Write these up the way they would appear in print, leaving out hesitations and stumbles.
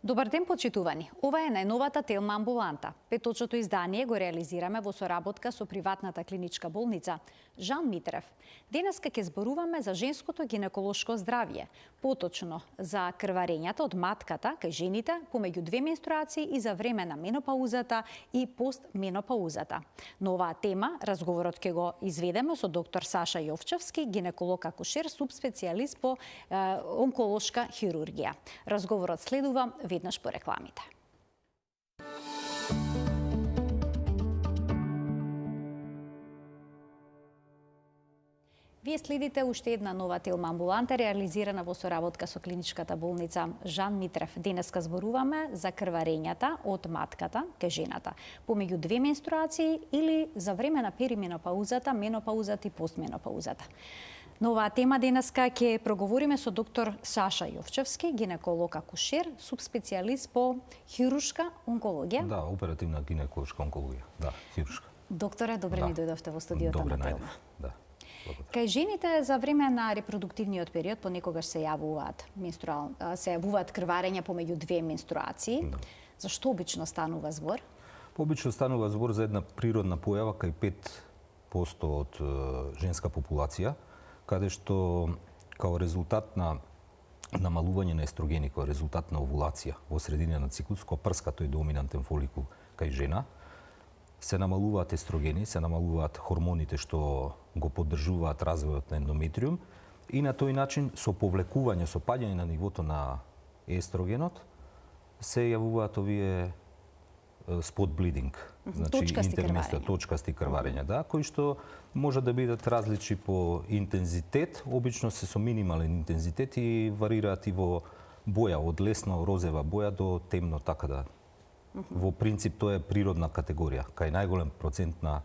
Добар ден, почитувани. Ова е најновата Телма амбуланта. Петочното издание го реализираме во соработка со приватната клиничка болница Жан Митрев. Денеска ќе зборуваме за женското гинеколошко здравје, поточно за крварењата од матката кај жените помеѓу две менструации и за време на менопаузата и постменопаузата. На оваа тема разговорот ќе го изведеме со доктор Саша Јовчевски, гинеколог акушер, субспецијалист по онколошка хирургија. Разговорот следува веднаш по рекламите. Вие следите уште една нова Телма амбуланта реализирана во соработка со клиничката болница Жан Митрев. Денеска зборуваме за крварењата од матката кај жената помеѓу две менструации или за време на перименопаузата, менопаузата и постменопаузата. На оваа тема денеска ќе проговориме со доктор Саша Јовчевски, гинеколог акушер, субспецијалист по хируршка онкологија. Да, оперативна гинеколошка онкологија. Да, хируршка. Докторе, добре ни дојдовте во студиото на Телма. Да. Кај жените за време на репродуктивниот период понекогаш се јавуваат крварења помеѓу две менструации. Да. За што обично станува збор? Обично станува збор за една природна појава кај 5% од женска популација, каде што као резултат на намалување на естрогени, као резултат на овулација во средина на циклус, кога прска тој доминантен фоликул кај жена, се намалуваат естрогени, се намалуваат хормоните што го поддржуваат развојот на ендометриум и на тој начин со повлекување, со паѓање на нивото на естрогенот се јавуваат овие spot bleeding, значи точкасти крварења, да, кои што може да бидат различни по интензитет, обично се со минимален интензитет и варираат и во боја, од лесно розева боја до темно, така да. Во принцип тоа е природна категорија, кај најголем процент на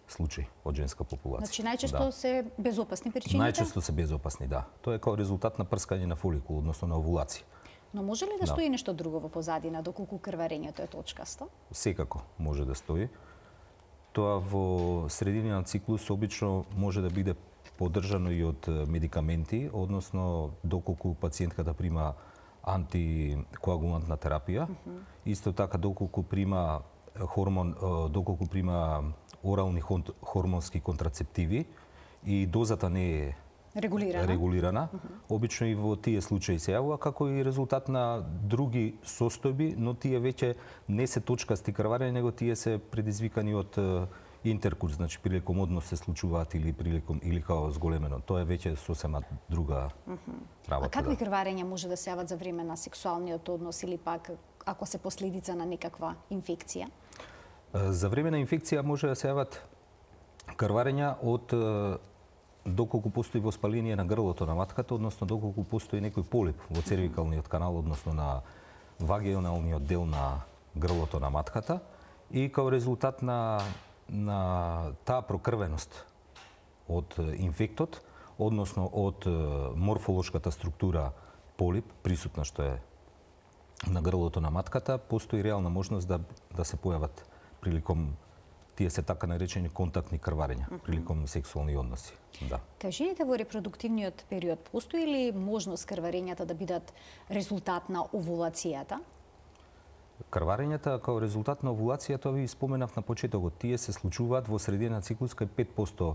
случаи од женска популација. Значи најчесто се безопасни причините? Најчесто се безопасни, да. Тоа е као резултат на прскање на фоликул, односно на овулација. Но може ли да стои нешто друго во позадина, доколку крварењето е точкасто? Секако може да стои. Тоа во средина на циклус обично може да биде поддржано и од медикаменти, односно доколку пациентката прима антикоагулантна терапија. Исто така доколку прима орални хормонски контрацептиви и дозата не е регулирана. Обично и во тие случаи се јавува како и резултат на други состојби, но тие веќе не се точкасти крварења, него тие се предизвикани од интеркурс, значи приликом однос се случуваат или као зголемено. Тоа е веќе сосема друга работа. А какви крварења може да се јават за време на сексуалниот однос или пак ако се последица на некаква инфекција? За време на инфекција може да се јават крварења од доколку постои воспаление на грлото на матката, односно доколку постои некој полип во цервикалниот канал, односно на вагиналниот дел на грлото на матката и као резултат на таа прокрвеност од инфектот, односно од морфолошката структура полип, присутна што е на грлото на матката, постои реална можност да се појават приликом тие се така наречени контактни крварења, приликом сексуални односи. Да. Кај жените во репродуктивниот период постои ли можност крварењата да бидат резултат на овулацијата? Крварењата као резултат на овулацијата, ви споменав на почетокот, тие се случуваат во средина на циклус кај 5%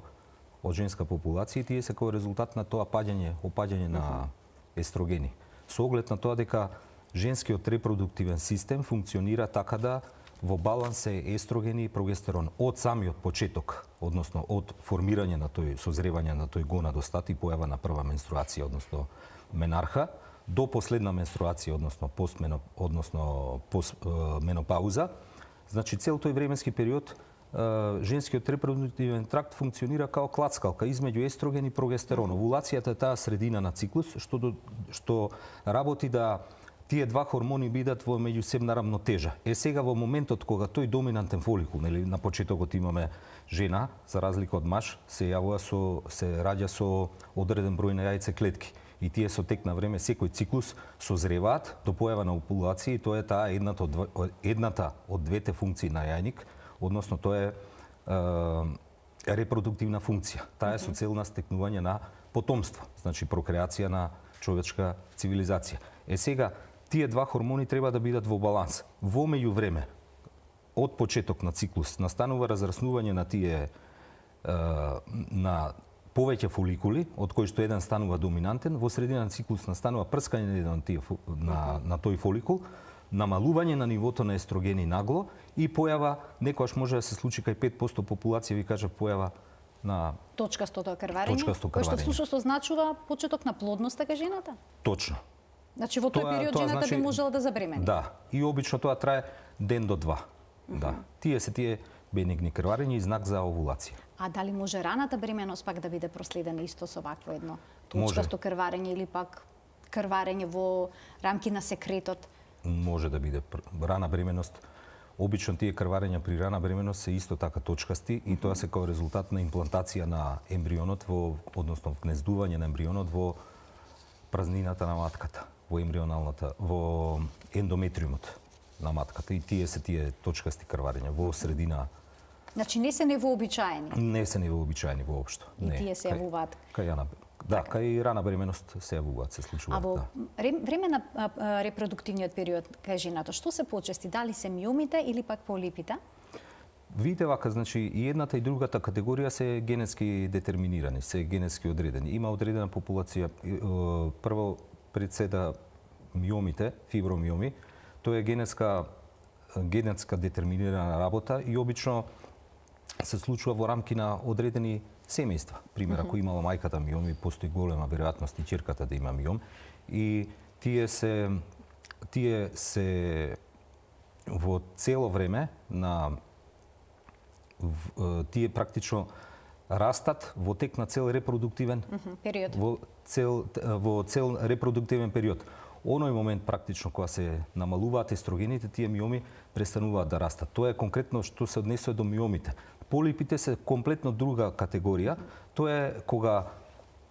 од женска популација и тие се као резултат на тоа опаѓање на естрогени. Со оглед на тоа дека женскиот репродуктивен систем функционира така да во баланс е естрогени и прогестерон од самиот почеток, односно од формирање на тој созревање на тој гонадостат и појава на прва менструација, односно менарха, до последна менструација, односно постменопауза. Значи цел тој временски период женскиот репродуктивен тракт функционира као клацкалка измеѓу естроген и прогестерон. Овулацијата е таа средина на циклус што работи да тие два хормони бидат во меѓусебна рамнотежа. Сега во моментот кога тој доминантен фоликул, нели на почетокот имаме жена, за разлика од маж, се раѓа со одреден број на јајце клетки. И тие со тек на време секој циклус созреваат до појава на овулација и тоа е таа едната од двете функции на јајник, односно тоа е репродуктивна функција. Таа е со цел на стекнување на потомство, значи прокреација на човечка цивилизација. Сега тие два хормони треба да бидат во баланс. Во меѓувреме, од почеток на циклус настанува разраснување на тие на повеќе фоликули, од кои што еден станува доминантен, во средина на циклус настанува прскање на еден на тој фоликул, намалување на нивото на естрогени нагло и појава, некојаш може да се случи кај 5% популација, ви кажа, појава на точкастото крварење, кој што всушност означува почеток на плодноста кај жената? Точно. Значи во тој период жената би можела да забремени. Да, и обично тоа трае ден до два. Да. Тие се тие бенигни крварења и знак за овулација. А дали може раната бременост пак да биде проследена исто со вакво едно точкасто крварење или пак крварење во рамки на секретот? Може да биде рана бременост. Обично тие крварења при рана бременост се исто така точкасти и тоа се како резултат на имплантација на ембрионот односно вгнездување на ембрионот во празнината на матката, во ендометриумот на матката и тие се тие точкасти крварења во средина. Значи не се невообичаени? Не се невообичаени воопшто. И тие се јавуваат? Кај рана бременост се јавуваат, се случуваат. А во време на репродуктивниот период кај жената, што се почести? Дали се миомите или пак полипите? Видите вака, значи и едната и другата категорија се генетски детерминирани, се генетски одредени. Има одредена популација, прво председа миомите, фибромиоми, тоа е генетска детерминирана работа и обично се случува во рамки на одредени семејства. Пример, ако имала мајката миоми, постои голема веројатност и ќерката да има миом и тие се во цело време на тие практично растат во тек на цел репродуктивен период. Во цел репродуктивен период. Оној момент практично кога се намалуваат естрогените, тие миоми престануваат да растат. Тоа е конкретно што се однесува до миомите. Полипите се комплетно друга категорија. Тоа е кога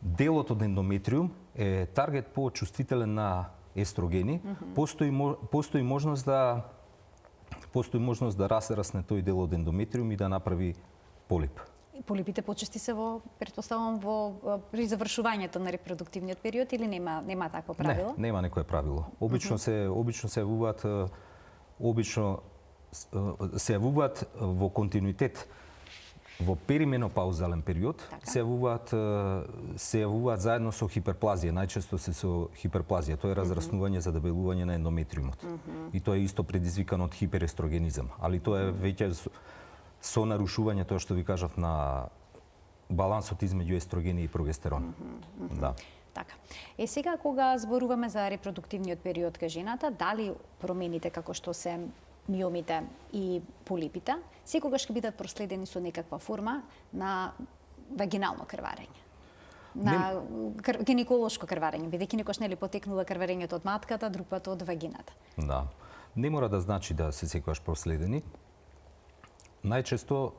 делот од ендометриум е таргет по-чувствителен на естрогени, постои можност да расне тој дел од ендометриум и да направи полип. Полипите почести се претпоставувам при завршувањето на репродуктивниот период или нема такво правило? Не, нема некое правило. Обично се јавуваат во континуитет во перименопаузален период, се јавуваат заедно со хиперплазија, најчесто се со хиперплазија, тоа е разраснување за дебелување на ендометриумот. И тоа е исто предизвикано од хиперестрогенизам, али тоа е веќе со нарушување тоа што ви кажав на балансот измеѓу естрогени и прогестерон. Да. Така. Сега кога зборуваме за репродуктивниот период кај жената, дали промените како што се миомите и полипите, секогаш ќе бидат проследени со некаква форма на вагинално крварење? На гинеколошко крварење, бидејќи некош нели потекнува крварењето од матката, друг пат од вагината. Да. Не мора да значи да се секогаш проследени. Најчесто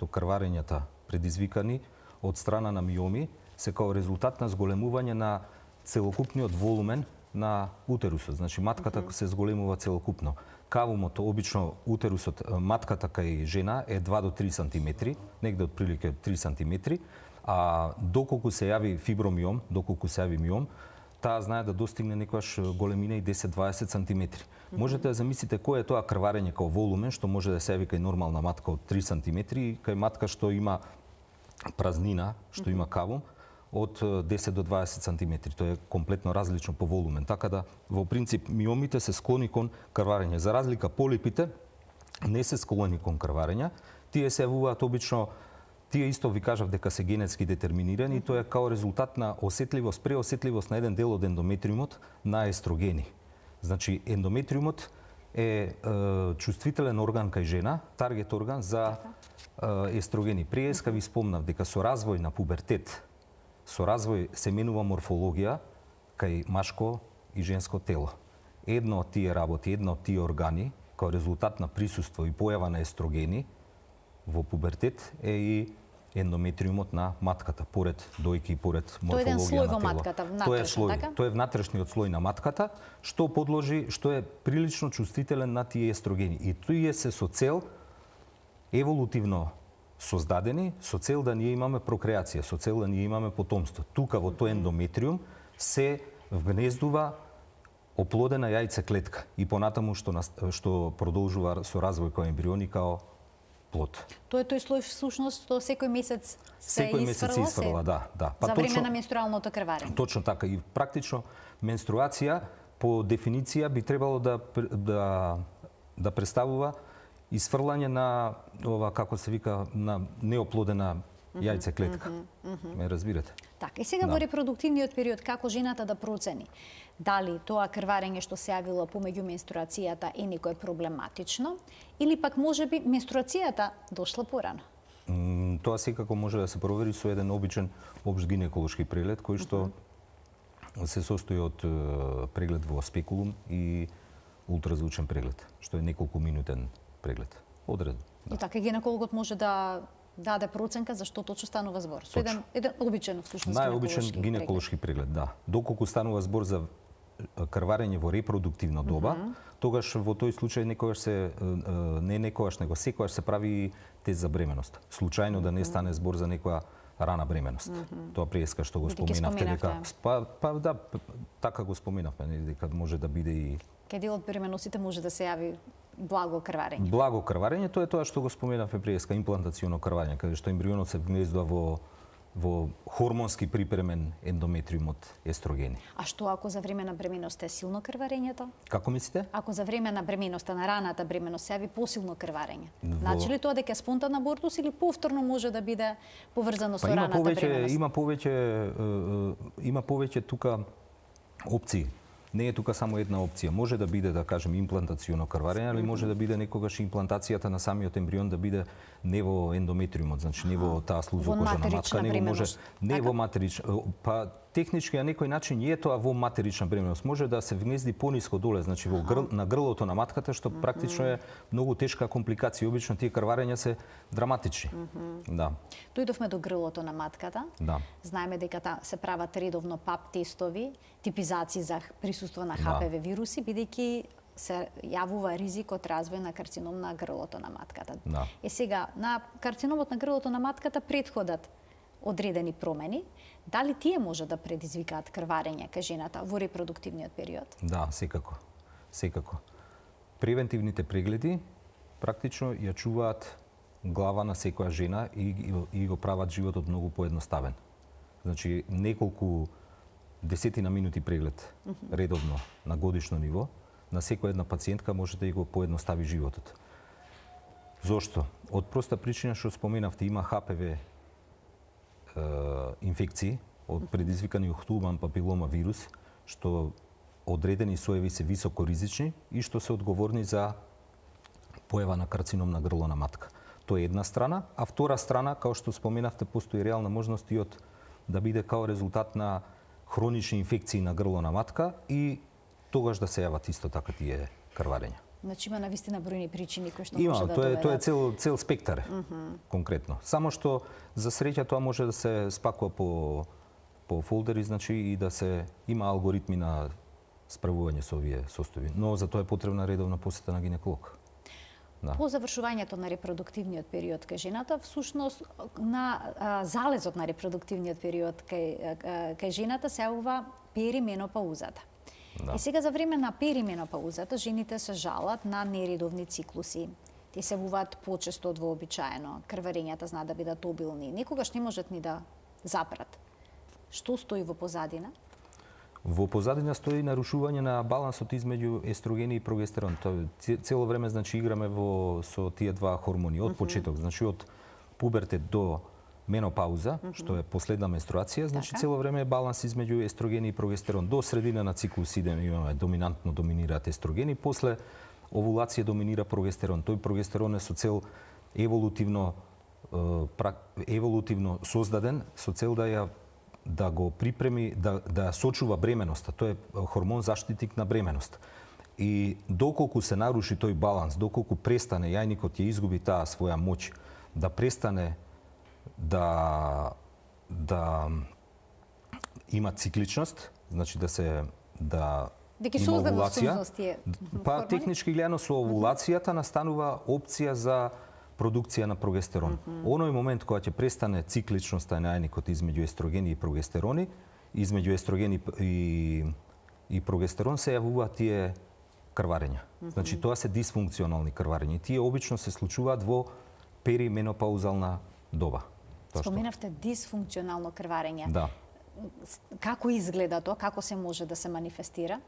крварењата предизвикани од страна на миоми се како резултат на зголемување на целокупниот волумен на утерусот. Значи матката се зголемува целокупно. Кавумот, обично утерусот, матката кај жена е 2 до 3 сантиметри, негде отприлике 3 сантиметри, а доколку се јави фибромиом, доколку се јави миом, таа знае да достигне некојаш големина и 10-20 сантиметри. Можете да замислите кој е тоа крварење као волумен, што може да се јави кај нормална матка од 3 сантиметри и кај матка што има празнина, што има кавум, од 10 до 20 сантиметри. Тоа е комплетно различно по волумен. Така да, во принцип, миомите се склони кон крварење. За разлика, полипите не се склони кон крварења. Тие се јавуваат обично, тие исто ви кажав дека се генетски детерминирани и тоа е као резултат на преосетливост на еден дел од ендометриумот на естрогени. Значи, ендометриумот е чувствителен орган кај жена, таргет орган за естрогени. Преска ви спомнав дека со развој на пубертет, со развој се менува морфологија кај машко и женско тело. Едно од тие работи, едно од тие органи, као резултат на присуство и појава на естрогени во пубертет е и ендометриумот на матката, поред дојки и поред морфологија на тело. Тоа е еден слој во матката, внатрешно, така? Тоа е внатрешниот слој на матката, што е прилично чувствителен на тие естрогени. И тие се со цел еволутивно создадени, со цел да ние имаме прокреација, со цел да ние имаме потомство. Тука во тој ендометриум се вгнездува оплодена јајцеклетка и понатаму што продолжува со развој као ембриони као плод. Тоа е тој слој всушност што секој месец се изфрла, да. За време на менструалното крварење. Точно така и практично менструација по дефиниција би требало да представува изфрлање на ова, како се вика, на неоплодена јајцеклетка. Ме разбирате? Така, и сега во репродуктивниот период како жената да процени дали тоа крварење што се јавило помеѓу менструацијата е некој проблематично или пак можеби менструацијата дошла порано? Тоа секако може да се провери со еден обичен општ гинеколошки преглед кој што се состои од преглед во спекулум и ултразвучен преглед, што е неколку минутен преглед. Одредно. И така гинекологот може да даде проценка за што точно станува збор. Со еден обичен всушност најобичен гинеколошки преглед, да. Доколку станува збор за крварење во репродуктивно доба, тогаш во тој случај него секогаш се прави тест за бременост. Случајно да не стане збор за некоја рана бременост. Тоа преска што го споменавте дека да, така го споменавме, дека може да биде и кај дел од бременосите може да се јави благо крварење. Благо крварење, тоа е тоа што го споменавме преска, имплантационо крварење, каде што ембрионот се вмездува во хормонски припремен ендометриум од естрогени. А што ако за време на бременоста е силно крварењето? Како мислите? Ако за време на бременоста, на раната бременост се јави посилно крварење. Значи ли тоа дека е спонтан абортус или повторно може да биде поврзано со раната бременост? Има повеќе тука опции. Не е тука само една опција. Може да биде, да кажем, имплантационо крварење, али може да биде некогаш имплантацијата на самиот ембрион да биде не во ендометриумот, значи не во таа слузокожа на матка, него може не во матерична, па технички на некој начин е тоа во матерична бременост. Може да се вгнезди пониско доле, значи на грлото на матката, што практично е многу тешка компликација. Обично тие крварења се драматични. Да. Дојдовме до грлото на матката. Да. Знаеме дека се прават редовно ПАП тестови, типизации за присуство на ХПВ вируси, бидејќи се јавува ризик од развој на карцином на грлото на матката. Да. Сега, на карциномот на грлото на матката претходат одредени промени. Дали тие може да предизвикаат крварење кај жената во репродуктивниот период? Да, секако. Секако. Превентивните прегледи практично ја чуваат глава на секоја жена и го прават животот многу поедноставен. Значи, неколку десетина минути преглед редовно на годишно ниво на секоја една пациентка може да ја го поедностави животот. Зошто? Од проста причина што споменавте, има ХПВ инфекции од предизвикани од хуман папилома вирус, што одредени соеви се високо ризични и што се одговорни за појава на карцином на грло на матка. Тоа е една страна, а втора страна, као што споменавте, постои реална можност и од да биде као резултат на хронични инфекции на грло на матка и тогаш да се јават исто така тие крварења. Значи има навистина бројни причини кои што може да доведат. Тоа е цел спектар конкретно. Само што за среќа тоа може да се спакува по фолдери, значи и да се има алгоритми на справување со овие состојби, но за тоа е потребна редовна посета на гинеколог. Да. По завршувањето на репродуктивниот период кај жената, всушност на залезот на репродуктивниот период кај жената се јавува перименопаузата. Да. И сега за време на перименопаузата жените се жалат на нередовни циклуси. Те се јавуваат почесто од вообичаено. Крварењата знаат да бидат обилни. Никогаш не можат ни да запрат. Што стои во позадина? Во позадина стои нарушување на балансот измеѓу естрогени и прогестерон. Цело време значи играме со тие два хормони од почеток, значи од пубертет до менопауза, што е последна менструација, значи цело време е баланс измеѓу естрогени и прогестерон. До средина на циклус имаме доминантно доминираат естрогени, после овулација доминира прогестерон. Тој прогестерон е со цел еволутивно создаден со цел да го припреми, да сочува бременоста. Тој е хормон заштитник на бременост. И доколку се наруши тој баланс, доколку престане јајникот ја изгуби таа своја моќ, да престане да има цикличност, значи да има овулација. Па технички гледано со овулацијата настанува опција за продукција на прогестерон. Оној момент кога ќе престане цикличноста на јајникот измеѓу естрогени и прогестерони, измеѓу естрогени и прогестерон се јавуваат тие крварења. Значи тоа се дисфункционални крварења. Тие обично се случуваат во перименопаузална доба. Споменавте дисфункционално крварење. Да. Како изгледа тоа? Како се може да се манифестира?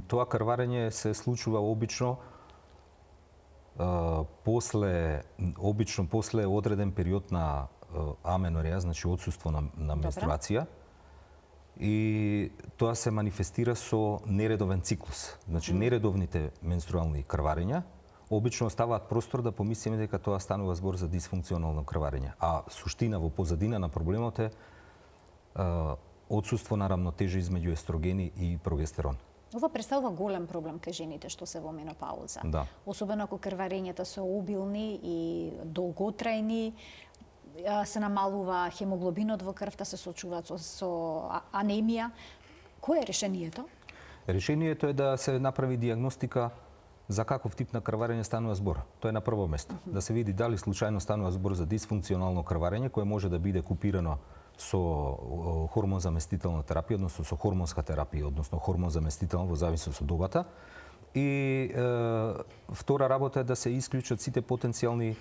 Тоа крварење се случува обично после одреден период на аменореја, значи отсуство на менструација. И тоа се манифестира со нередовен циклус. Значи нередовните менструални крварења обично оставаат простор да помислиме дека тоа станува збор за дисфункционално крварење. А суштина во позадина на проблемот е отсуство на рамнотежа измеѓу естрогени и прогестерон. Ова представува голем проблем кај жените што се во менопауза. Да. Особено ако крварењата се обилни и долготрајни, се намалува хемоглобинот во крвта, се соочуваат со анемија. Кој е решението? Решението е да се направи диагностика за каков тип на крварење станува збор. Тоа е на прво место. Да се види дали случајно станува збор за дисфункционално крварење кое може да биде купирано со хормон заместителна терапија, односно со хормонска терапија, односно хормон заместителна во зависност од добата. И втора работа е да се исклучат сите потенцијални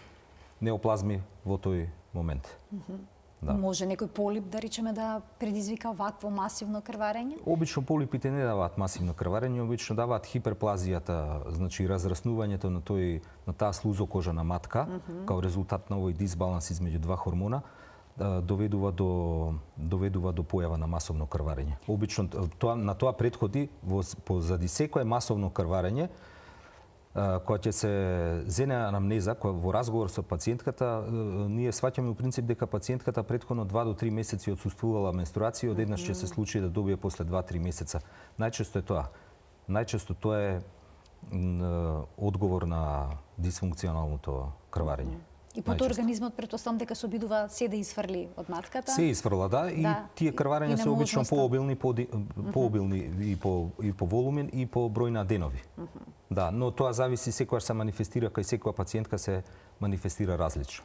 неоплазми во тој момент. Да. Може некој полип, да речеме, да предизвика вакво масивно крварење? Обично полипите не даваат масивно крварење, обично даваат хиперплазијата, значи разраснувањето на таа слузокожана матка, као резултат на овој дисбаланс измеѓу два хормона, доведува до појава на масовно крварење. Обично на тоа претходи позади секое масовно крварење, кога ќе се зене анамнеза, кога во разговор со пациентката, ние сваќаме у принцип дека пациентката претходно 2 до 3 месеци отсуствувала менструација, одеднаш ќе се случи да добие после 2-3 месеца. Најчесто е тоа. Најчесто тоа е одговор на дисфункционалното крварење. И потоа организмот претпоставам дека се обидува се да изфрли од матката. Се изфрла, да, и тие крварења се обично пообилни и по волумен и по број на денови. Да, но тоа зависи, секогаш се манифестира, кај секоја пациентка се манифестира различно.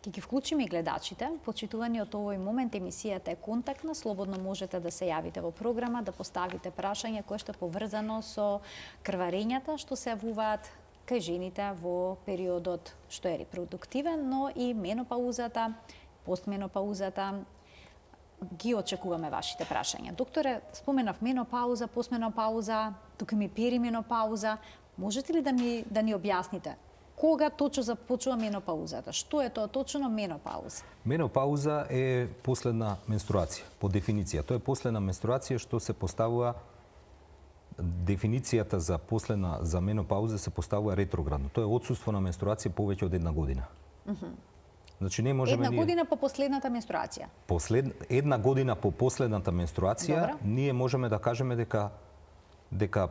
Ќе ги вклучиме и гледачите. Почитувани од овој момент, емисијата е контактна, слободно можете да се јавите во програма, да поставите прашање кое што е поврзано со крварењата што се јавуваат кај жените во периодот што е репродуктивен, но и менопаузата, постменопаузата. Ги очекуваме вашите прашања. Докторе, споменав менопауза, постменопауза, туку ми перименопауза. Можете ли да ни објасните кога точно започува менопаузата? Што е тоа точно менопауза? Менопауза е последна менструација, по дефиниција. Тоа е последна менструација што се поставува. Дефиницијата за менопауза се поставува ретроградно. Тоа е отсуство на менструација повеќе од 1 година. Значи не можеме Една година по последната менструација. Една година по последната менструација. Добра. Ние можеме да кажеме дека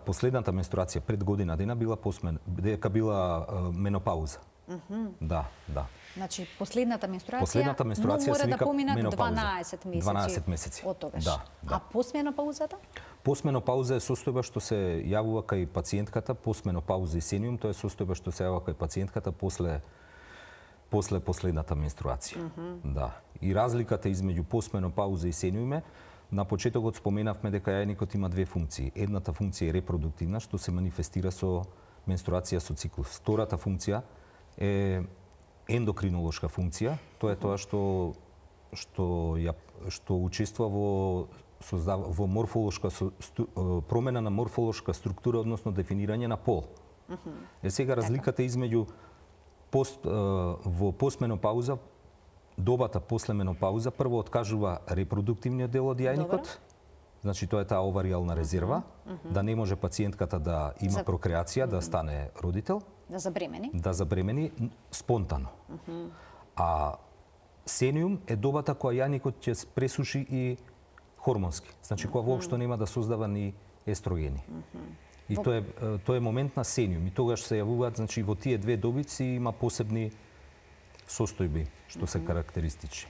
последната менструација пред година дена била менопауза. Да. Значи последната менструација мора да поминат 12 месеци. 12 месеци. Од тогаш. Да. А постменопаузата? Постменопауза е состојба што се јавува кај пациентката, постменопауза и сениум, тоа е состојба што се јавува кај пациентката после последната менструација. Да. И разликата измеѓу постменопауза и сениум е, на почетокот споменавме дека јајникот има две функции. Едната функција е репродуктивна, што се манифестира со менструација со циклус. Втората функција е ендокринолошка функција. Тоа е тоа што учествува во морфолошка промена на морфолошка структура, односно дефинирање на пол. Сега разликата измеѓу во постменопауза, добата после менопауза, прво откажува репродуктивниот дел од јајникот. Значи тоа е таа оваријална резерва, да не може пациентката да има прокреација, да стане родител. Да забремени спонтано. А сениум е добата која јајникот ќе пресуши и хормонски. Значи која воопшто нема да создава ни естрогени. И тоа е момент на сениум. И тогаш се јавуваат, значи во тие две добици има посебни состојби што се карактеристични.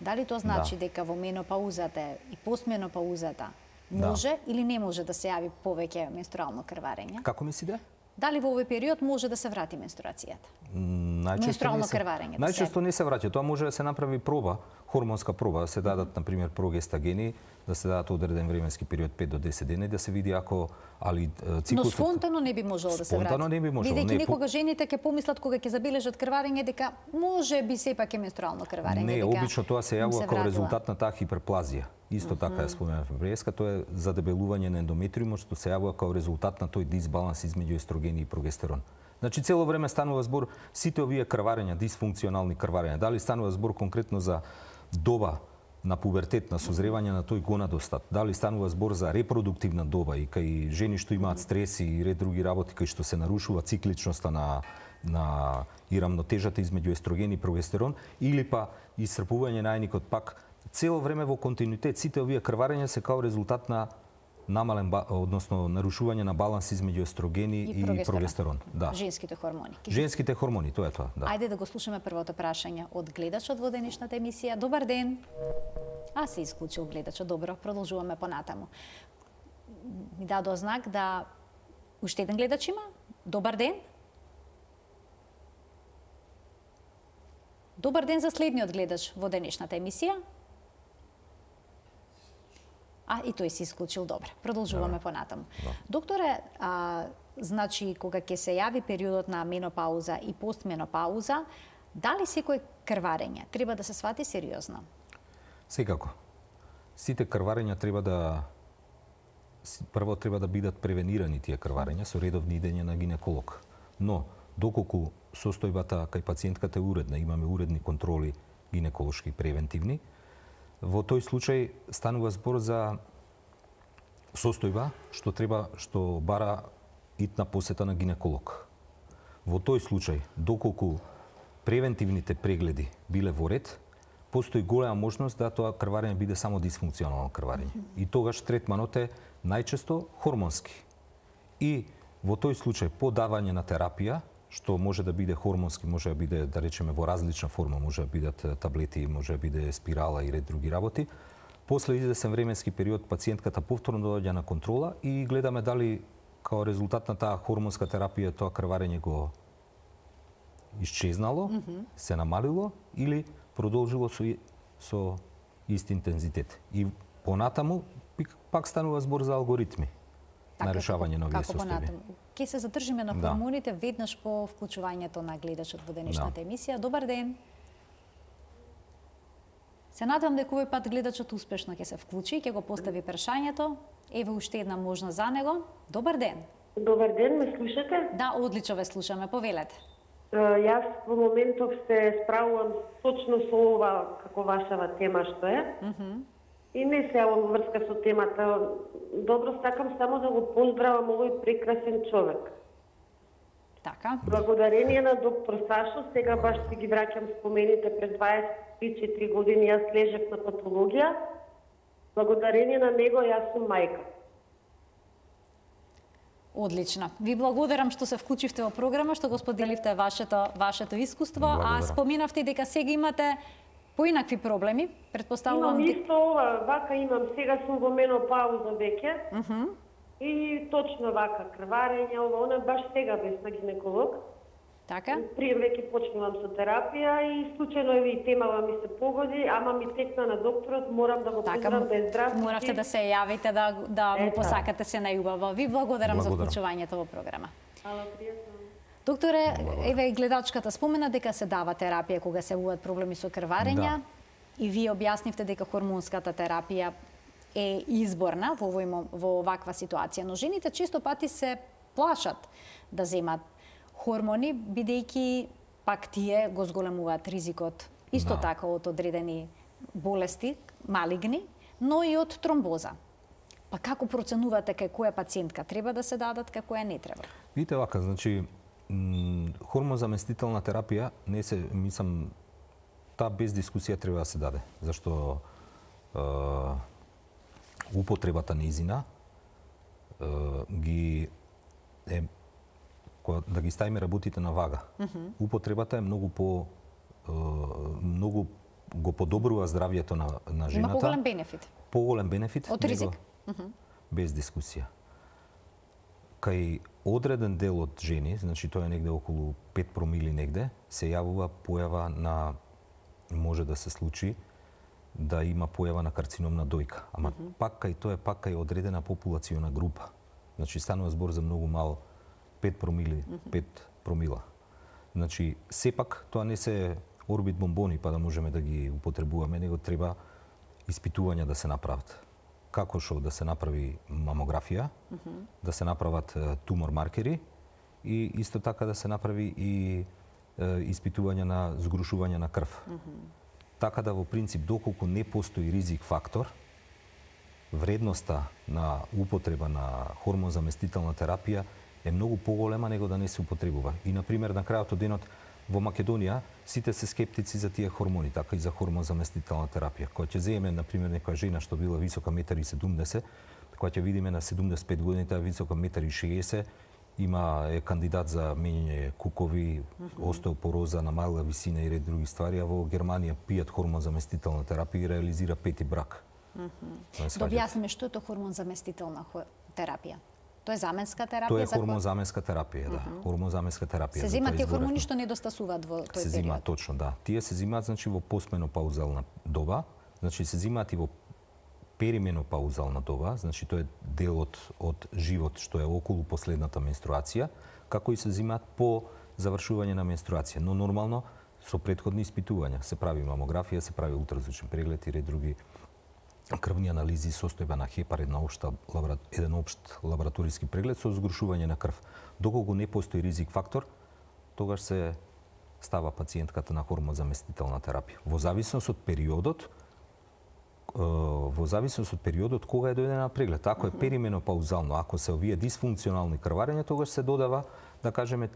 Дали тоа значи дека во менопаузата и постменопаузата може или не може да се јави повеќе менструално крварење? Како мислите? Дали во овој период може да се врати менструацијата? Менструално крварење. Најчесто не се враќа. Тоа може да се направи проба хормонска проба, да се дадат на пример прогестагени, да се дадат одреден временски период 5 до 10 дена, да се види ако циклусот... Но спонтано не би можело да се врати. Спонтано не би можело. Бидејќи некога жените ќе помислат кога ќе забележат крварење дека може би сепак е менструално крварење. Не, обично тоа се јавува како резултат на таа хиперплазија. Исто така ја споменав преска, тоа е задебелување на ендометриумот што се јавува како резултат на тој дисбаланс измеѓу естрогени и прогестерон. Значи цело време станува збор сите овие крварења, дисфункционални крварења, дали станува збор конкретно за доба на пубертет, на созревање на тој гонадостат, дали станува збор за репродуктивна доба и кај жени што имаат стреси и ред други работи кај што се нарушува цикличноста на и рамнотежата измеѓу естроген и прогестерон, или па исцрпување на јајникот, пак цело време во континуитет сите овие крварења се као резултат на намален, односно нарушување на баланс измеѓу естрогени и прогестерон. Да. Женските хормони. Женските хормони, тоа е тоа. Да. Ајде да го слушаме првото прашање од гледачот во денешната емисија. Добар ден. Се исклучил гледачот. Добро, продолжуваме понатаму. Ми дадо знак да уште еден гледач има. Добар ден. Добар ден за следниот гледач во денешната емисија. И тој се исклучил, добро. Продолжуваме понатаму. Да. Докторе, значи кога ќе се јави периодот на менопауза и постменопауза, дали секој крварење треба да се свати сериозно? Секако. Сите крварења прво треба да бидат превенирани тие крварења со редовни идење на гинеколог. Но доколку состојбата кај пациентката е уредна, имаме уредни контроли гинеколошки превентивни, во тој случај станува збор за состојба што бара итна посета на гинеколог. Во тој случај, доколку превентивните прегледи биле во ред, постои голема можност да тоа крварење биде само дисфункционално крварење. И тогаш третманот е најчесто хормонски. И во тој случај по давање на терапија, што може да биде хормонски, може да биде, да речеме, во различна форма, може да бидат таблети, може да биде спирала и ред други работи. После извесен временски период пациентката повторно доаѓа на контрола и гледаме дали као резултат на таа хормонска терапија тоа крварење го исчезнало, се намалило или продолжило со ист интензитет. И понатаму пак станува збор за алгоритми на решавање на овие состојби. Ке се задржиме на хормоните веднаш по вклучувањето на гледачот во денешната емисија. Добар ден. Се надевам дека овој пат гледачот успешно ќе се вклучи и ќе го постави прашањето. Еве уште една можност за него. Добар ден. Добар ден, ме слушате? Да, одлично ве слушаме, повелете. Јас во моментов се справувам точно со ова како вашава тема што е. И не се јавам во врска со темата. Добро, сакам само да го поздравам овој прекрасен човек. Така. Благодарение на доктор Сашо, сега баш си ги враќам спомените пред 24 години, јас лежев на патологија. Благодарение на него јас сум мајка. Одлично. Ви благодарам што се вклучивте во програма, што го споделивте вашето искуство, а споменавте дека сега имате поинакви проблеми, предпоставувам. Имам исто ова, вака имам, сега сум во менопауза веќе. И точно вака, крварење, ова, она, баш сега без на гинеколог. Така? Прие веќе почнувам со терапија и случајно и темава ми се погоди, ама ми текна на докторот, морам да го поздравам да е здрав. Моравте да се јавите, да му посакате се најубаво. Ви благодарам за вклучувањето во програма. Ала, пријатно. Докторе, еве гледачката спомена дека се дава терапија кога се јавуваат проблеми со крварења и вие објаснивте дека хормонската терапија е изборна во оваква ситуација, но жените често пати се плашат да земат хормони, бидејќи пак тие го зголемуваат ризикот исто така од одредени болести, малигни, но и од тромбоза. Па како проценувате кај која пациентка треба да се дадат, кај која не треба? Видите вака, значи хормонзаместителна терапија не се, мислам, таа без дискусија треба да се даде, зашто употребата нејзина да ги ставиме работите на вага. Употребата е многу го подобрува здравјето на жената. Има поголем бенефит. Поголем бенефит. Од ризик. Без дискусија. Кај одреден дел од жени, значи тоа е негде околу 5 промили негде, се јавува појава на, може да се случи, да има појава на карцином на дојка. Ама пак кај тоа е пак кај одредена популациона група. Значи станува збор за многу мал 5 промили, 5 промила. Значи сепак тоа не се орбит бомбони па да можеме да ги употребуваме, него треба испитувања да се направат. Како што да се направи мамографија, да се направат тумор маркери и исто така да се направи и испитување на згрушување на крв. Така да во принцип доколку не постои ризик фактор, вредноста на употреба на хормон заместителна терапија е многу поголема него да не се употребува. И на пример на крајот од денот во Македонија сите се скептици за тие хормони, така и за хормон заместителна терапија. Кога ќе земеме на пример некоја жена што била висока 1,70 м, кога ќе видиме на 75 години таа висока 1,60 м, е кандидат за мењање кукови, остеопороза, намалила висина и ред други ствари, а во Германија пијат хормон заместителна терапија и реализира 5-ти брак. Да објасниме што е тоа хормон заместителна терапија? Тоа е заменска терапија? Тоа е хормон заменска терапија, да. Хормон заменска терапија. Се земат тие хормони што недостасуваат во тој период? Се земаат точно, да. Тие се земаат значи во постменопаузална доба, значи се земаат и во перименопаузална доба, значи тоа е делот од живот што е околу последната менструација, како и се земаат по завршување на менструација, но нормално со претходни испитувања. Се прави мамографија, се прави ултразвучен преглед и ред други крвни анализи, состојба на хепар, еден општ лабораториски преглед со згрушување на крв. Доколку не постои ризик фактор, тогаш се става пациентката на хормон заместителна терапија. Во зависност од периодот кога е дојде на преглед. Ако е перименопаузално, ако се овие дисфункционални крварења, тогаш се додава, да кажеме,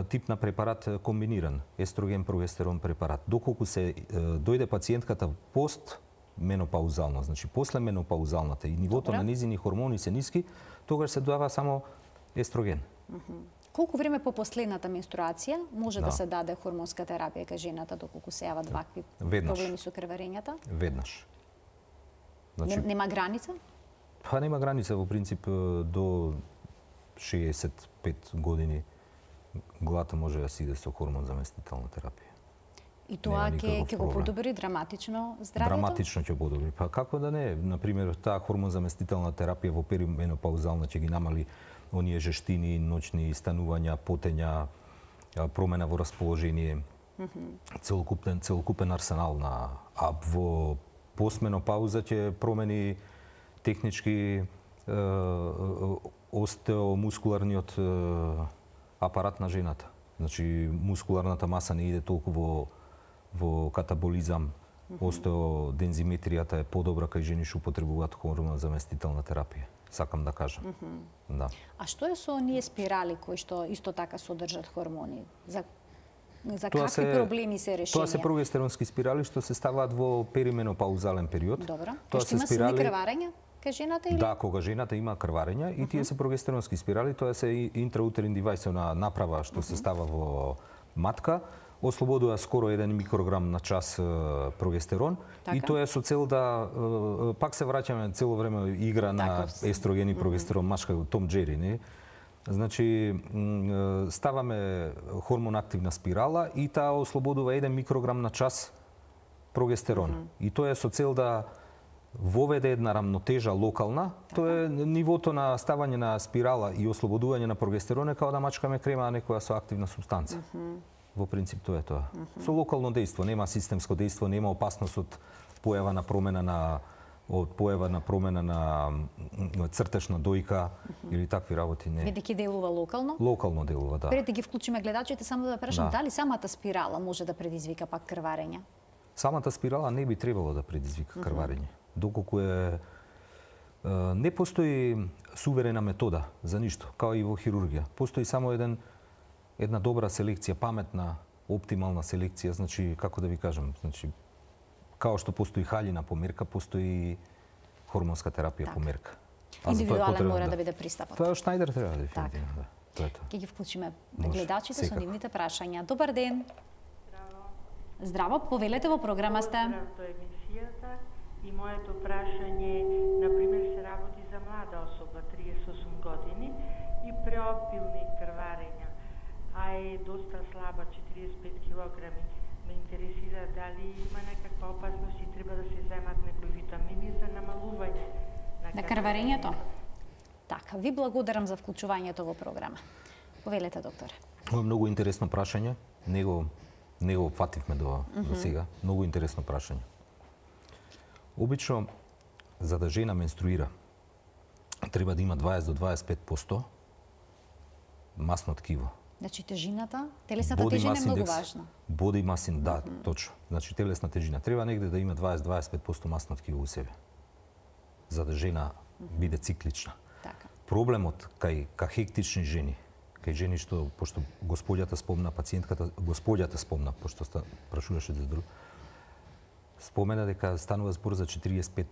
тип на препарат комбиниран, естроген, прогестерон препарат. Доколку се дојде пациентката менопаузално, значи после менопаузалната и нивото на низини хормони се ниски, тогаш се дава само естроген. Колку време по последната менструација може да се даде хормонска терапија кај жената доколку се јават вакви проблеми со крварењата? Веднаш. Значи, нема граница? Па нема граница во принцип до 65 години глата може да се иде со хормон заместителна терапија. И тоа ќе го подобри драматично здравјето? Драматично ќе подобри. Па како да не? Например, таа хормон заместителна терапија во перименопаузална ќе ги намали оние жештини, ноќни станувања, потења, промена во расположение, целокупен арсенал на... А во постменопауза ќе промени технички остеомускуларниот апарат на жената. Значи, мускуларната маса не иде толку во катаболизам, остеодензиметријата е подобра кај жени што употребуваат хормон заместителна терапија. Сакам да кажам. Да. А што е со оние спирали кои што исто така содржат хормони? За какви проблеми се решени? Тоа се прогестеронски спирали што се ставаат во перименопаузален период. Добро. Тоа се спирали... има крварења кај жената или? Да, кога жената има крварења и тие се прогестеронски спирали, тоа се интраутерин девајсна направа што се става во матка, ослободува скоро 1 микрограм на час прогестерон и тоа е со цел да пак се враќаме цело време игра на естроген и прогестерон, мачка Том Джери, не? Значи ставаме хормон активна спирала и таа ослободува 1 микрограм на час прогестерон. И тоа е со цел да воведе една рамнотежа локална, тоа е нивото на ставање на спирала и ослободување на прогестерон е као да мачкаме крема на некоја со активна супстанца. Во принцип тоа е тоа. Со локално дејство, нема системско дејство, нема опасност од појава на промена на цртешна дојка или такви работи, не. Бидејќи делува локално? Локално делува, да. Пред да ги вклучиме гледачите, само да прашам, дали самата спирала може да предизвика пак крварења? Самата спирала не би требало да предизвика крварење. Доколку не постои суверена метода за ништо, као и во хирургија. Постои само една добра селекција, паметна, оптимална селекција, значи, како да ви кажам, значи, као што постои халина по мерка, постои хормонска терапија по мерка. Индивидуален мора да биде пристапот. Тоа Шнајдер треба дефинитивно, да. Тоа е тоа. Ќе ги вклучиме гледачите со нивните прашања. Добар ден. Здраво, повелете, во програма сте. До емисијата и моето прашање, например, се работи за млада особа, 38 години и преопилни крварења, а е доста слаба, 45 килограми. Ме интересира дали има некаква опасност и треба да се земат некои витамини за намалување на крварењето. Така, ви благодарам за вклучувањето во програма. Повелете, докторе. Ова е многу интересно прашање. Не го опфативме до сега. Многу интересно прашање. Обично, за да жена менструира, треба да има 20 до 25% масно ткиво. Значи тежината, телесната тежина е многу важна. Body mass index, да, точно. Значи телесна тежина. Треба негде да има 20-25% масно ткиво у себе. За да жена биде циклична. Така. Проблемот кај хектични жени, кај жени што, пошто господјата спомна, пациентката, господјата спомна, пошто прашуваше за друг, спомена дека станува збор за 45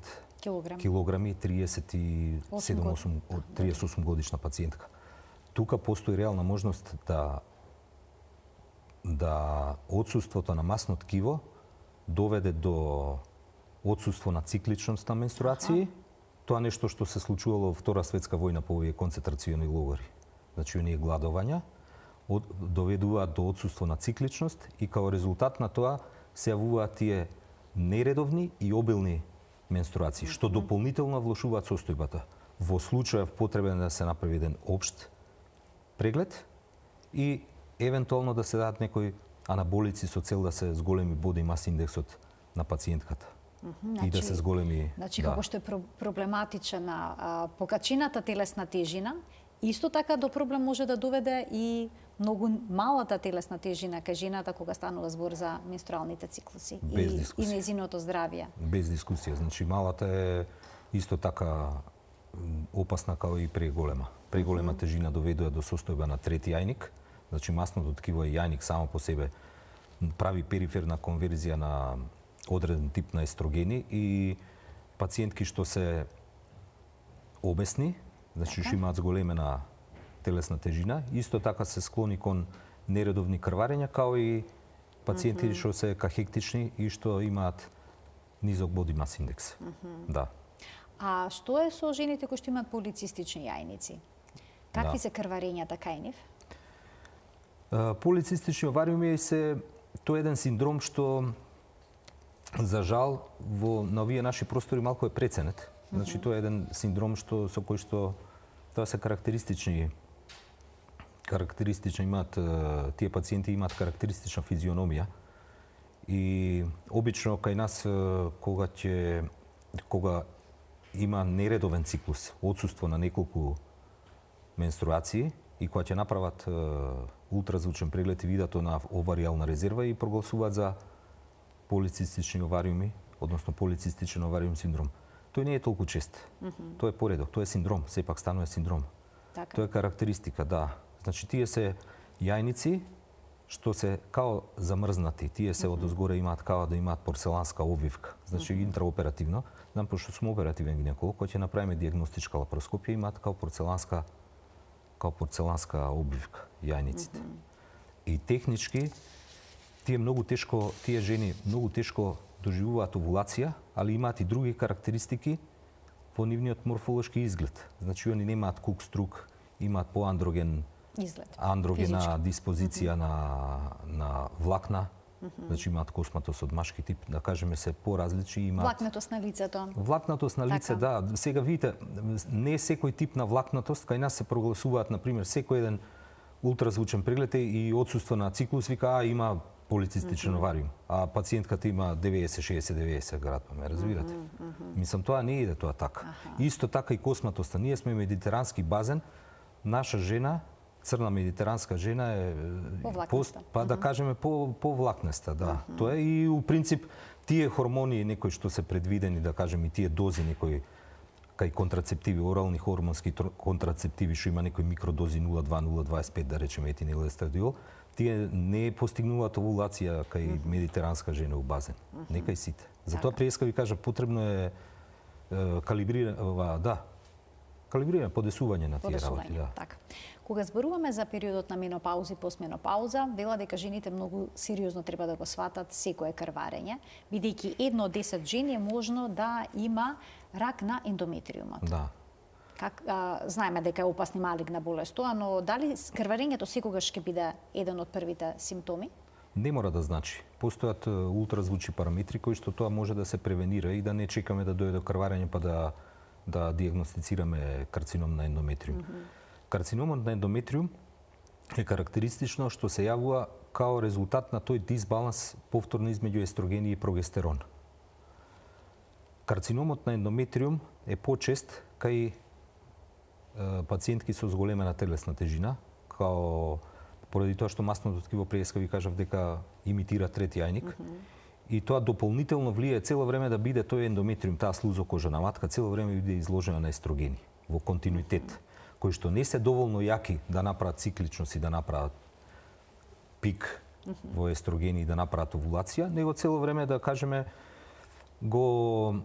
килограми, 38 годишна пациентка. Тука постои реална можност да отсуството на масно ткиво доведе до отсуство на цикличност на менструации. Тоа нешто што се случувало во Втора светска војна по овие концентрациони логори. Значи, оние гладувања доведуваат до отсуство на цикличност и као резултат на тоа се јавуваат тие нередовни и обилни менструации, што дополнително влошуваат состојбата. Во случајов потребен да се направи еден општ преглед и евентуално да се дадат некои анаболици со цел да се зголеми body mass индексот на пациентката. И да се зголеми... Значи, како што е проблематична покачината телесна тежина, исто така до проблем може да доведе и многу малата телесна тежина кај жената кога станува збор за менструалните циклуси и нејзиното здравје. Без дискусија. Значи, малата е исто така опасна као и преголема. Преголема тежина доведува до состојба на трети јајник. Значи, масното ткиво е јајник само по себе, прави периферна конверзија на одреден тип на естрогени и пациентки што се обесни, значи што имаат зголемена телесна тежина, исто така се склони кон нередовни крварења, као и пациенти што се кахектични и што имаат низок body mass индекс. Да. А што е со жените кои што имаат полицистични јајници? Какви се крварењата кај нив? Полицистични овариуми тоа е еден синдром што за жал на овие наши простори малку е преценет. Значи тоа е еден синдром со кој што тоа се карактеристични имаат тие пациенти имаат карактеристична физиономија и обично кај нас кога има нередовен циклус, отсуство на неколку менструации и кога ќе направат ултразвучен преглед и видат на оваријална резерва и прогласуваат за полицистични овариуми, односно полицистичен овариум синдром. Тој не е толку чест. Тоа е поредок, тоа е синдром, сепак станува синдром. Така. Тоа е карактеристика, да. Значи тие се јајници што се као замрзнати. Тие се одозгоре имаат као да имаат порцеланска обвивка. Значи интраоперативно, знам пошто сум оперативен гинеколог, кога ќе направиме дијагностичка лапароскопија имаат као порцеланска обвивка јајниците. И технички тие жени многу тешко доживуваат овулација, али имаат и други карактеристики во нивниот морфолошки изглед. Значи они немаат кук-струк, имаат поандроген изглед, андрогена диспозиција на влакна, значи имаат косматост од машки тип, да кажеме се поразлични, имаат влакнатост на лицето. Влакнатост на лице, да. Сега видите, не секој тип на влакнатост, кај нас се прогласуваат, например, секој еден ултразвучен преглед и отсуство на циклус, вика, има полицистичен овариум, а пациентката има 90-60-90 градба, ме разбирате? Мислам, тоа не иде тоа така. Исто така и косматоста. Ние сме медитерански базен, наша жена, црна медитеранска жена е да кажеме повлакнеста, да. Тоа е и у принцип тие хормони некои што се предвидени, да кажеме, и тие дози некои кај контрацептиви, орални хормонски контрацептиви што има некои микродози 0,2-0,25 да речеме етинил естрадиол, тие не постигнуваат овулација кај медитеранска жена у базен. Не кај сите. Затоа преска ви кажа потребно е калибрирано подесување на тие работи, да. Така. Кога зборуваме за периодот на менопауза и постменопауза, вела дека жените многу сериозно треба да го сватат секое крварење, бидејќи 1 од 10 жени е можно да има рак на ендометриумот. Да. Знаеме дека е опасна малигна болест тоа, но дали крварењето секогаш ќе биде еден од првите симптоми? Не мора да значи. Постојат ултразвучни параметри кои што тоа може да се превенира и да не чекаме да дојде до крварење па да диагностицираме карцином на ендометриум. Карциномот на ендометриум е карактеристично што се јавува као резултат на тој дисбаланс повторно измеѓу естрогени и прогестерон. Карциномот на ендометриум е почест кај пациентки со зголемена телесна тежина, као поради тоа што масното ткиво преска ви кажав дека имитира трети јајник. И тоа дополнително влијае цело време да биде тој ендометриум, таа слузокожа на матка, цело време биде изложена на естрогени во континуитет, кои што не се доволно јаки да направат цикличност и да направат пик во естрогени и да направат овулација, него цело време, да кажеме, го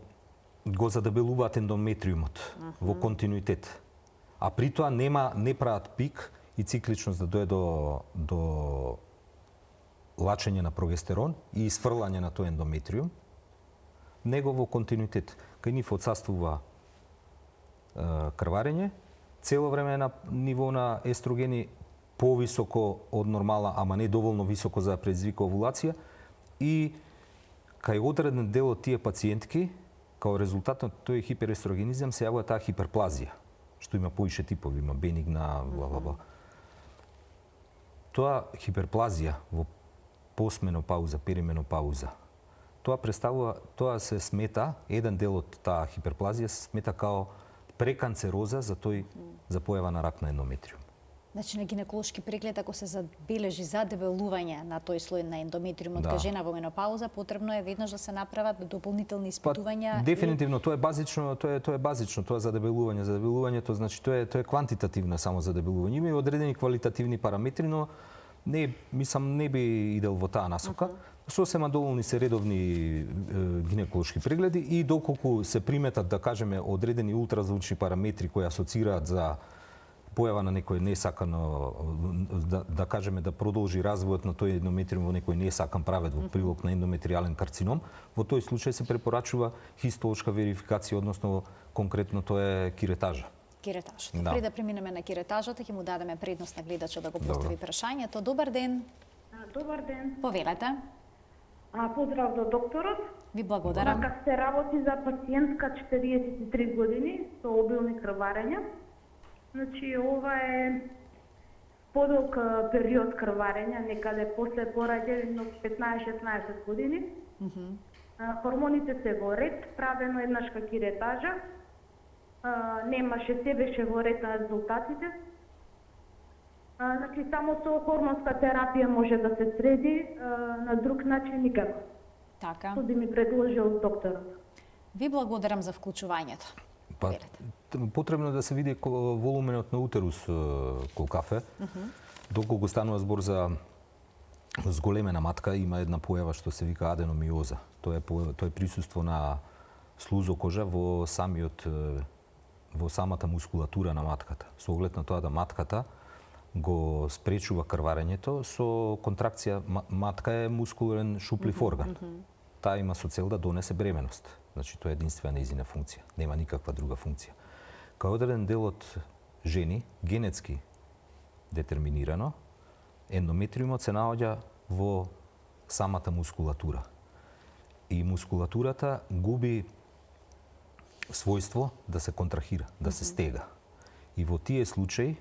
задебелуваат ендометриумот во континуитет. А при тоа не прават пик и цикличност да дојде до лачење на прогестерон и изфрлање на тој ендометриум, него во континуитет. Кај нив отсаствува крварење, цело време на ниво на естрогени повисоко од нормала, ама не доволно високо за да предизвика овулација, и кај одреден дел од тие пациентки, као резултат на тој хиперестрогенизам, се јавува таа хиперплазија, што има поише типови, има бенигна, бла. Тоа хиперплазија во постменопауза, перименопауза, тоа се смета, еден дел од таа хиперплазија се смета као преканцероза за појава на рак на ендометриум. Значи на гинеколошки преглед, ако се забележи задебелување на тој слој на ендометриумот кај жена во менопауза, потребно е веднаш да се направат дополнителни испитувања. Дефинитивно, тоа е базично, тоа задебелување. Задебелувањето, значи, тоа е квантитативно само задебелување. Има и одредени квалитативни параметри, но не би идел во таа насока. Сосема доволни се редовни гинеколошки прегледи и доколку се приметат, да кажеме, одредени ултразвучни параметри кои асоцираат за појава на некој несакано, да кажеме, да продолжи развојот на тој ендометриум во некој несакан правец во прилог на ендометриален карцином, во тој случај се препорачува хистолошка верификација, односно конкретно тоа е киретажа. Киретажата. Пред да преминеме на киретажата, ќе му дадеме предност на гледачот да го постави прашањето. Добар ден. Добар ден. Повелете. Поздрав до докторот. Ви благодарам. Вака се работи за пациентка 43 години со обилни крварења. Значи, ова е подолг период крварења, некаде после пораѓање 15-16 години. Хормоните се во ред, правено еднашка киретажа. Немаше, се беше во ред на резултатите. Значи, само со хормонска терапија може да се среди, на друг начин никако. Така. Што би ми предложил докторот. Ви благодарам за вклучувањето. Потребно да се види волуменот на утерус колкав е. Доколку станува збор за зголемена матка, има една појава што се вика аденомиоза. Тоа е присуство на слузокожа во самата мускулатура на матката. Со оглед на тоа да матката го спречува крварењето со контракција. Матка е мускулен шуплив орган. Таа има со цел да донесе бременост. Значи, тоа е единствена нејзина функција. Нема никаква друга функција. Кај одреден дел од жени, генетски детерминирано, ендометриумот се наоѓа во самата мускулатура. И мускулатурата губи својство да се контрахира, да се стега. И во тие случаи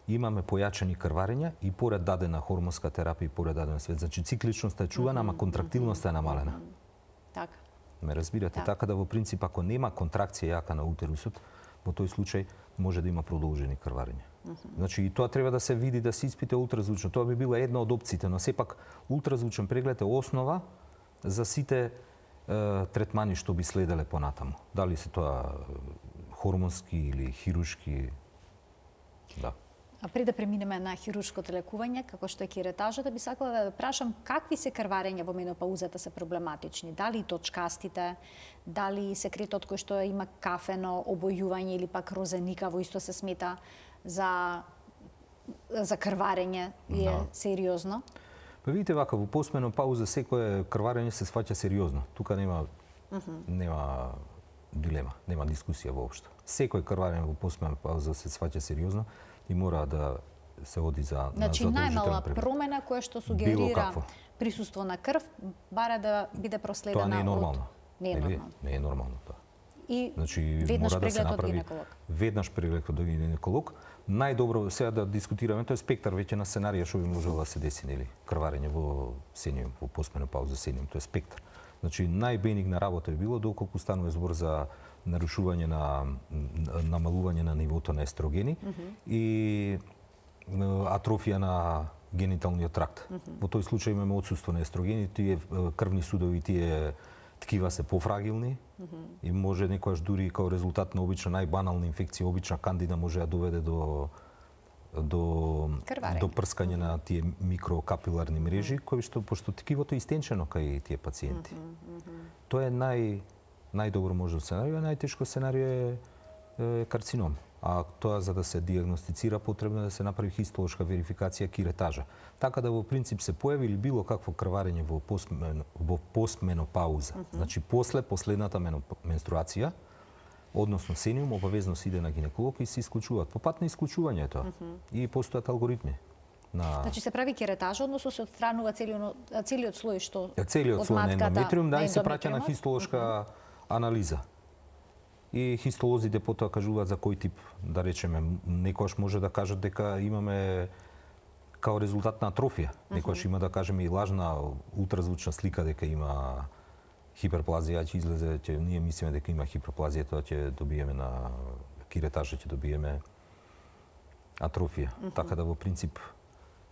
имаме појачани крварења и поред дадена хормонска терапија и поред даден свет. Значи, цикличноста е чувана, ама контрактилноста е намалена. Така. Ме разбирате? Така да во принцип, ако нема контракција јака на утерусот, во тој случај може да има продолжени крварења. Значи, и тоа треба да се види, да се испита ултразвучно. Тоа би била една од опциите, но сепак ултразвучен преглед е основа за сите третмани што би следеле понатаму. Дали се тоа хормонски или хируршки, да. А пред да преминеме на хируршкото лекување, како што е киретажата, би сакала да прашам какви се крварења во менопаузата се проблематични? Дали точкастите, дали секретот кој што има кафено обојување или пак розеникаво исто се смета за крварење и е сериозно? Па видите вака, во постменопауза секое крварење се сваќа сериозно. Тука нема дилема, нема дискусија воопшто. Секој крварење во постменопауза се сваќа сериозно и мора да се оди за Значи најмала промена која што сугерира присуство на крв, баре да биде проследена тоа не е нормално. Не е нормално. Не е нормално тоа. И значи веднаш мора да се преглед од направи гинеколог. Веднаш преглед од гинеколог. Најдобро сега да дискутираме, тоа е спектар веќе на сценарија што би можело да се деси, нели? Крварење во сениум, во постменопауза сениум, тоа е спектар. Значи најбенигна работа би било доколку станува збор за нарушување на намалување на нивото на естрогени и атрофија на гениталниот тракт. Во тој случај имаме отсуство на естрогени, тие крвни судови, тие ткива се пофрагилни и може некојаш дури као резултат на обична најбанална инфекција, обична кандида може да доведе до прскање на тие микрокапиларни мрежи, кои што пошто ткивото е истенчено кај тие пациенти. Тоа е најдобро можен сценарио, најтешко сценарио е карцином. А тоа за да се диагностицира потребно да се направи хистолошка верификација киретажа. Така да во принцип се појави или било какво крварење во постменопауза. Значи после последната менструација, односно сениум, обавезно се иде на гинеколог и се исклучуваат. По пат на исклучување тоа. И постојат алгоритми. Значи се прави киретажа, односно се отстранува целиот слој што целиот слој на ендометриум, да, и се праќа на хистолошка анализа. И хистолозите потоа кажуваат за кој тип, да речеме, некојаш може да кажат дека имаме као резултат на атрофија. Некојаш има да кажеме и лажна ултразвучна слика дека има хиперплазија, ќе излезе, ние мислиме дека има хиперплазија, тоа ќе добиеме на киретажа, ќе добиеме атрофија. Така да во принцип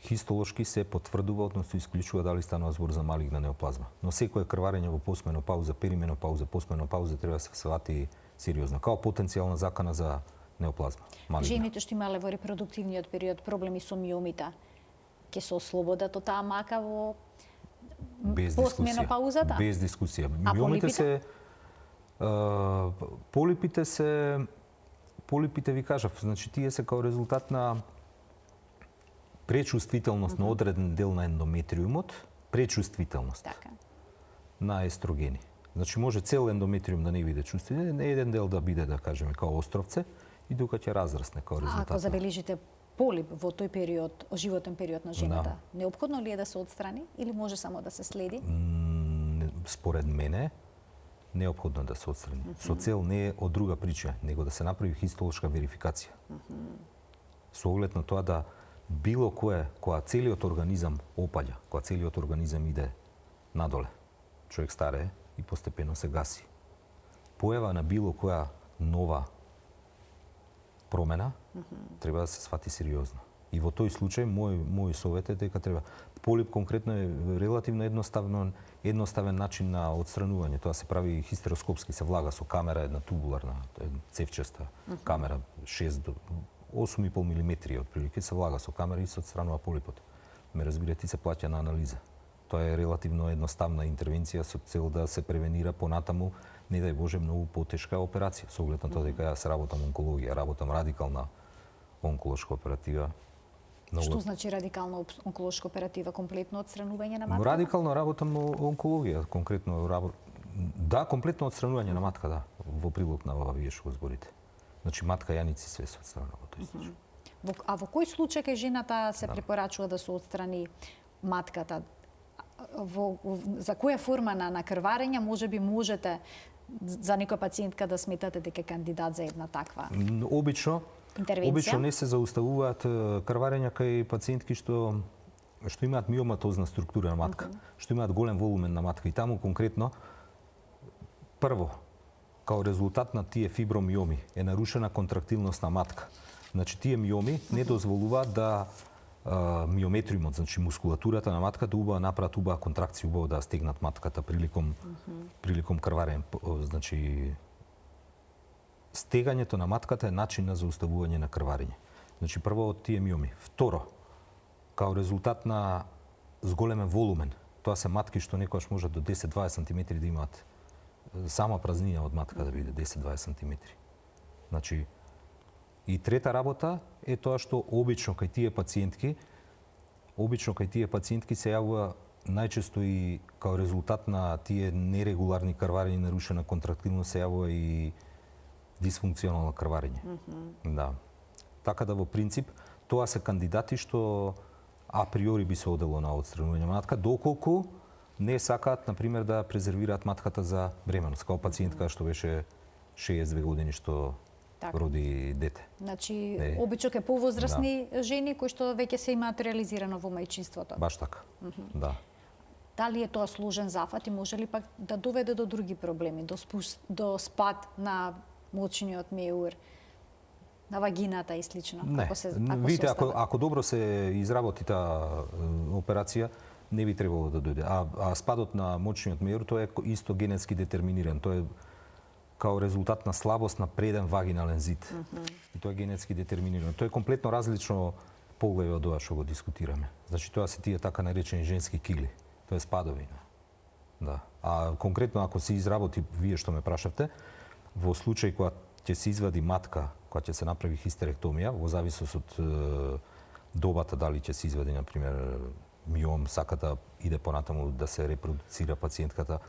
хистолошки се потврдува, односно исклучува дали станува збор за малигна неоплазма. Но секое крварење во постменопауза, перименопауза, постменопауза треба да се свати сериозно, као потенцијална закана за неоплазма. Малигна. Жените што имале во репродуктивниот период проблеми со миомите, ќе се ослободат од таа мака во постменопаузата? Без дискусија. А миомите полипите ви кажав, значи тие се као резултат на пречувствителност на одреден дел на ендометриумот, пречувствителност на естрогени. Значи може цел ендометриум да не биде чувствителен, еден дел да биде, да кажеме, као островце и дука ќе разрасне као резултат. Ако забележите полип во тој период, животен период на жената, неопходно ли е да се отстрани или може само да се следи? Според мене, неопходно да се отстрани. Со цел не е од друга причина, него да се направи хистолошка верификација. Со оглед на тоа да било кое, која целиот организам опаѓа, која целиот организам иде надоле, човек старее и постепено се гаси. Појава на било која нова промена треба да се свати сериозно. И во тој случај мој совет е дека треба полип конкретно е релативно едноставен начин на отстранување. Тоа се прави хистероскопски, се влага со камера, една тубуларна, цевчеста камера, 8,5 милиметри отприлike се влага со камера и се отстранува полипот. Ме разбирате, се плаќа на анализа. Тоа е релативно едноставна интервенција со цел да се превенира понатаму, не дај Боже, многу потешка операција. Со оглед на тоа дека јас работам онкологија, работам радикална онколошка оператива. Што значи радикална онколошка оператива? Комплетно отстранување на матка? Радикално работам онкологија, конкретно да, комплетно отстранување на матка, да, во прилог на ова вие што го зборите. Значи матка, јаници, све се отстранува во тој случај. А во кој случај кај жената се препорачува да се отстрани матката? За која форма на крварење можеби можете за некоја пациентка да сметате дека е кандидат за една таква Обично интервенција? не се зауставуваат крварења кај пациентки што имаат миоматозна структура на матка, што имаат голем волумен на матка и таму конкретно прво као резултат на тие фибромиоми е нарушена контрактилност на матка. Значи тие миоми не дозволуваат да миометриумот, значи мускулатурата на матката убаво направат убава контракција, убаво да стегнат матката приликом крварење. Значи стегањето на матката е начин на зауставување на крварење. Значи прво од тие миоми. Второ, као резултат на зголемен волумен, тоа се матки што некојаш можат до 10-20 см да имаат сама празнина од матка да биде 10-20 см. Значи и трета работа е тоа што обично кај тие пациентки се јавува најчесто и као резултат на тие нерегуларни крварења, нарушена контрактилност, се јавува и дисфункционално крварење. Да. Така да во принцип тоа се кандидати што априори би се одело на отстранување матка, доколку не сакаат, например, да презервираат матката за бременост, као пациентка што беше 62 години што роди дете. Значи, обичок е повозрасни жени кои што веќе се имаат реализирано во мајчинството. Баш така, да. Дали е тоа сложен зафат и може ли пак да доведе до други проблеми, до спад на мочниот меур, на вагината и слично? Не, видите, ако добро се изработи таа операција, не би требало да дојде. А спадот на мочниот меур, тоа е исто генетски детерминиран. Тоа е као резултат на слабост на преден вагинален зид. И тоа е генетски детерминирано. Тоа е комплетно различно погледа од ова што го дискутираме. Значи, тоа се тие така наречени женски кили. Тоа е спадовина. Да. А конкретно, ако се изработи, вие што ме прашавте, во случај кога ќе се извади матка, кога ќе се направи хистеректомија, во зависност од добата, дали ќе се извади, например, миом, саката иде понатаму да се репродуцира пациентката,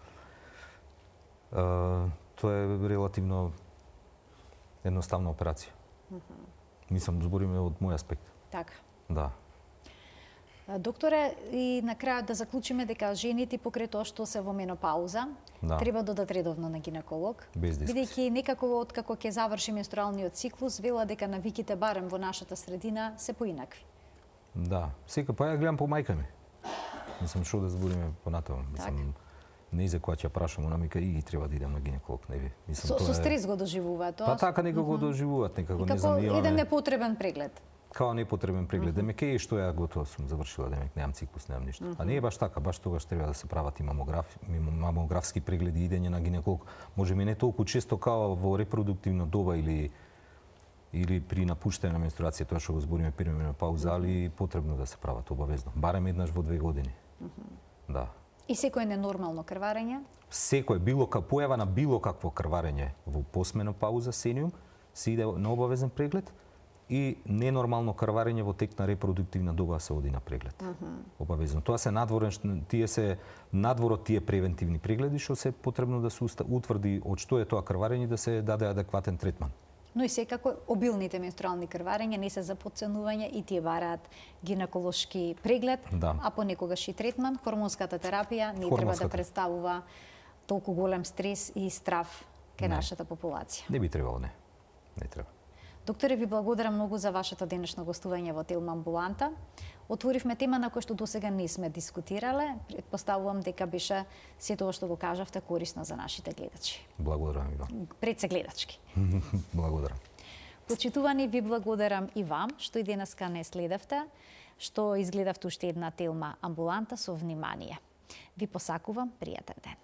тоа е релативно едноставна операција. Мислам, збориме од мој аспект. Така. Да. Докторе, и на крајот да заклучиме дека жените покрај тоа што се во менопауза, треба да одат редовно на гинеколог, бидејќи некако откако ќе заврши менструалниот циклус, вела дека навиките барем во нашата средина се поинакви. Да, па ја гледам по мајка ми. Мислам, што да збориме понатаму. Мислам, не за која ќе прашам, она ми ка и треба да идам на гинеколог, не ви. Мислам, со стрес го доживуваат тоа? Па така некако го доживуваат, некако не знам. Како еден непотребен преглед. Као непотребен преглед. Демек е што ја готово сум завршила, демек немам циклус, немам ништо. А не е баш така, баш тогаш треба да се прават и мамографски прегледи, идење на гинеколог. Може би не толку често као во репродуктивно доба или при напуштање на менструација, тоа што го збориме перименопауза, али потребно да се прават обавезно. Барем еднаш во 2 години. Да. И секој ненормално крварење? Секој, појава на било какво крварење во постменопауза, сениум, се иде на обавезен преглед и ненормално крварење во тек на репродуктивна доба се оди на преглед. Обавезно. Тоа се надвор од тие превентивни прегледи што се потребно да се утврди од што е тоа крварење да се даде адекватен третман. Но и секако обилните менструални крварења не се за потценување и тие бараат гинеколошки преглед, а понекогаш и третман. Хормонската терапија не треба да представува толку голем стрес и страв кај нашата популација. Не би требало, не. Не треба. Докторе, ви благодарам многу за вашето денешно гостување во Телма амбуланта. Отворивме тема на која што досега не сме дискутирале. Предпоставувам дека беше се тоа што го кажавте корисно за нашите гледачи. Благодарам и вам. Пред се гледачки. Благодарам. Почитувани, ви благодарам и вам што и денеска не следевте, што изгледавте уште една Телма амбуланта со внимание. Ви посакувам пријатен ден.